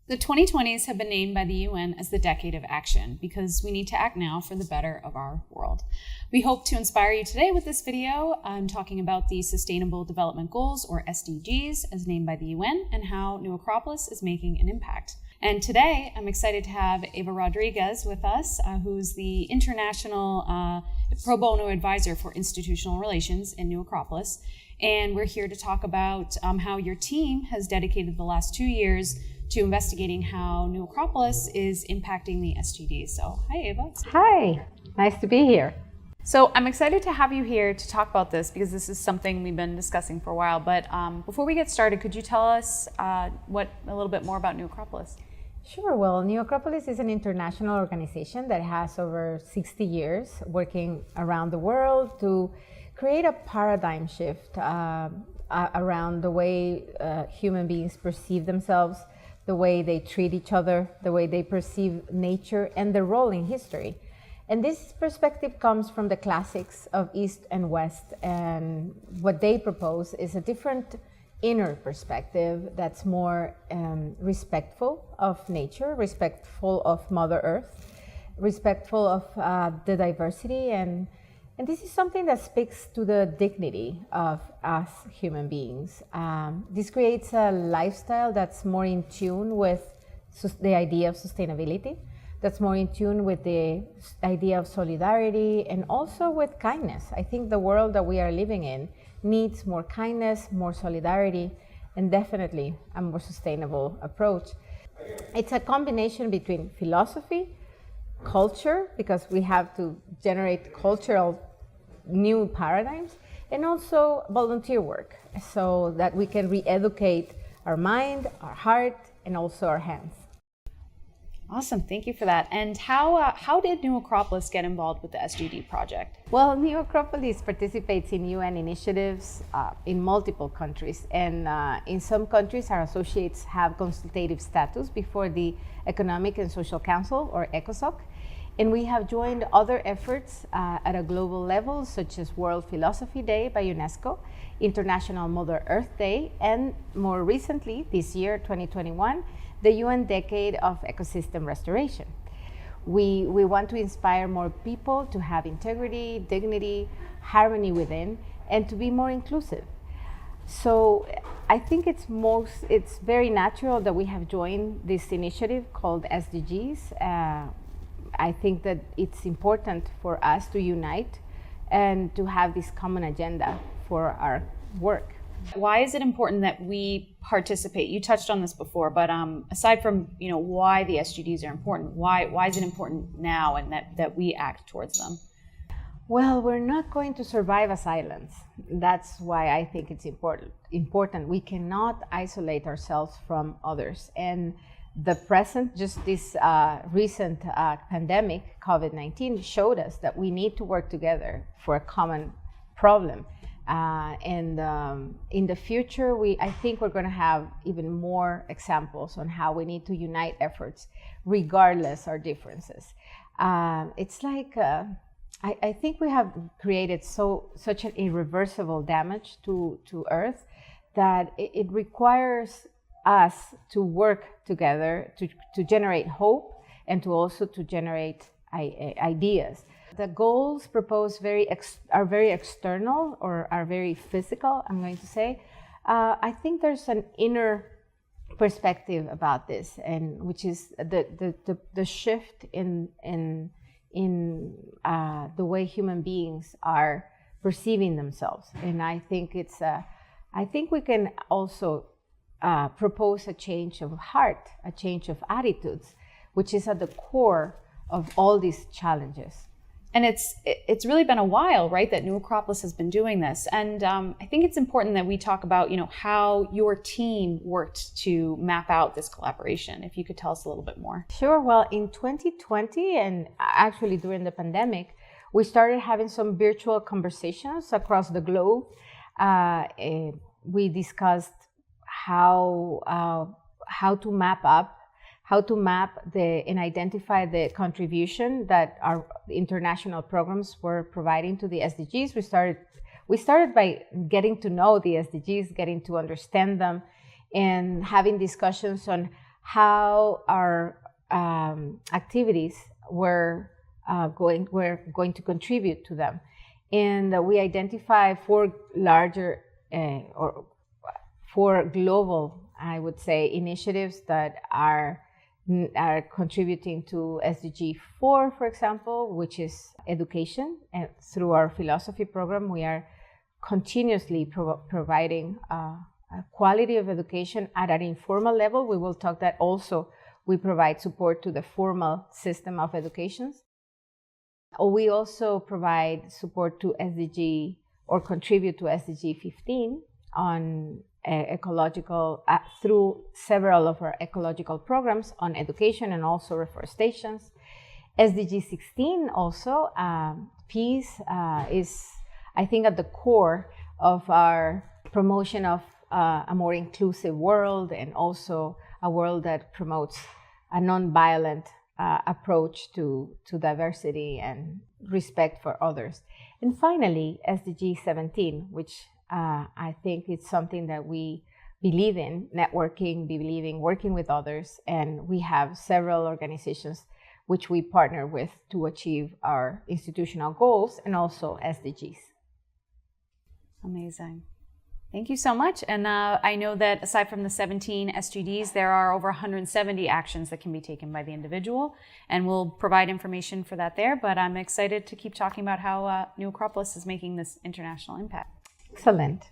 The 2020s have been named by the UN as the decade of action because we need to act now for the better of our world. We hope to inspire you today with this video on talking about the Sustainable Development Goals, or SDGs, as named by the UN, and how New Acropolis is making an impact. And today, I'm excited to have Eva Rodriguez with us, who's the International Pro Bono Advisor for Institutional Relations in New Acropolis. And we're here to talk about how your team has dedicated the last 2 years to investigating how New Acropolis is impacting the SDGs. So, hi, Eva. Hi, nice to be here. So I'm excited to have you here to talk about this because this is something we've been discussing for a while. But before we get started, could you tell us a little bit more about New Acropolis? Sure. Well, New Acropolis is an international organization that has over 60 years working around the world to create a paradigm shift around the way human beings perceive themselves, the way they treat each other, the way they perceive nature, and their role in history. And this perspective comes from the classics of East and West, and what they propose is a different inner perspective that's more respectful of nature, respectful of Mother Earth, respectful of the diversity, and this is something that speaks to the dignity of us human beings. This creates a lifestyle that's more in tune with the idea of sustainability, that's more in tune with the idea of solidarity, and also with kindness. I think the world that we are living in needs more kindness, more solidarity, and definitely a more sustainable approach. It's a combination between philosophy, culture, because we have to generate cultural new paradigms, and also volunteer work so that we can re-educate our mind, our heart, and also our hands. Awesome, thank you for that. And how did New Acropolis get involved with the SDG project? Well, New Acropolis participates in UN initiatives in multiple countries, and in some countries our associates have consultative status before the Economic and Social Council, or ECOSOC, and we have joined other efforts at a global level, such as World Philosophy Day by UNESCO, International Mother Earth Day, and more recently, this year, 2021, the UN Decade of Ecosystem Restoration. We want to inspire more people to have integrity, dignity, harmony within, and to be more inclusive. So I think it's very natural that we have joined this initiative called SDGs. I think that it's important for us to unite and to have this common agenda for our work. Why is it important that we participate? You touched on this before, but aside from why the SDGs are important, why is it important now and that we act towards them? Well, we're not going to survive a silence. That's why I think it's important. We cannot isolate ourselves from others. And the present, just this recent pandemic, COVID-19, showed us that we need to work together for a common problem. And in the future, I think we're going to have even more examples on how we need to unite efforts, regardless our differences. It's like I think we have created such an irreversible damage to Earth that it requires us to work together to generate hope and to also to generate ideas. The goals proposed are very external, or are very physical, I'm going to say. I think there's an inner perspective about this, and which is the shift in the way human beings are perceiving themselves. And I think I think we can also propose a change of heart, a change of attitudes, which is at the core of all these challenges. And it's really been a while, right, that New Acropolis has been doing this. And I think it's important that we talk about, how your team worked to map out this collaboration. If you could tell us a little bit more. Sure. Well, in 2020, and actually during the pandemic, we started having some virtual conversations across the globe. We discussed how to map and identify the contribution that our international programs were providing to the SDGs. We started by getting to know the SDGs, getting to understand them, and having discussions on how our activities were going to contribute to them. And we identify four global, I would say, initiatives that are contributing to SDG 4, for example, which is education. And through our philosophy program, we are continuously providing a quality of education at an informal level. We will talk that also we provide support to the formal system of education. We also provide support to SDG or contribute to SDG 15 on ecological, through several of our ecological programs on education and also reforestation. SDG 16 also, peace is, I think, at the core of our promotion of a more inclusive world, and also a world that promotes a non-violent approach to diversity and respect for others. And finally, SDG 17, which I think it's something that we believe in, networking, believe in working with others, and we have several organizations which we partner with to achieve our institutional goals and also SDGs. Amazing. Thank you so much. And I know that aside from the 17 SDGs, there are over 170 actions that can be taken by the individual, and we'll provide information for that there. But I'm excited to keep talking about how New Acropolis is making this international impact. Excellent.